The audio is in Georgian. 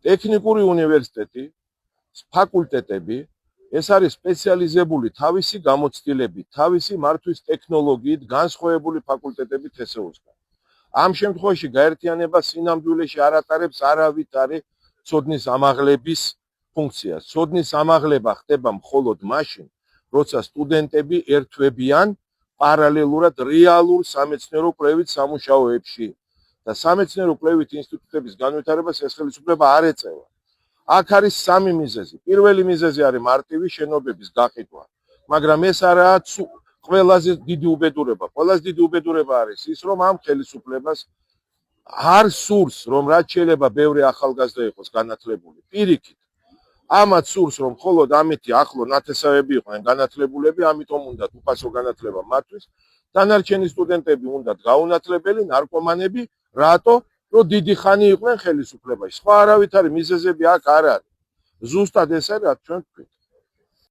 ტექნიკური უნივერსიტეტი, ფაკულტეტები, ეს არის სპეციალიზებული თავისი გამოცდილებით, თავისი მართვის ტექნოლოგიით განსხვავებული ფაკულტეტებით ესეოსგან. ამ შემთხვევაში გაერთიანება სინამდვილეში არ ატარებს არავითარი ცოდნის ამაღლების ფუნქციას. ცოდნის ამაღლება ხდება მხოლოდ მაშინ, როცა სტუდენტები ერთვებიან პარალელურად რეალურ სამეცნიერო კვლევით სამუშაოებში და სამეცნიერო კვლევით ინსტიტუტების განვითარებას ეს ხელისუფლება არ ეწევა. აქ არის სამი მიზეზი. პირველი მიზეზი არის მარტივი შენობების გაყიდვა, მაგრამ ეს არაა ყველაზე დიდი უბედურება. ყველაზე დიდი უბედურება არის ის, რომ ამ ხელისუფლებას არ სურს, რომ რაც შეიძლება ბევრი ახალგაზრდა იყოს განათლებული. პირიქით, ამათ სურს, რომ მხოლოდ ამეთი ახლო ნათესავები იყვნენ განათლებულები, ამიტომ უნდათ უფასო განათლება მათთვის. დანარჩენი სტუდენტები უნდათ გაუნათლებელი, ნარკომანები, რატო? რომ დიდი ხანი იყვნენ ხელისუფლებაში. სხვა არავითარი მიზეზები აქ არ არის. ზუსტად ეს არის, რაც ჩვენ ვთქვით.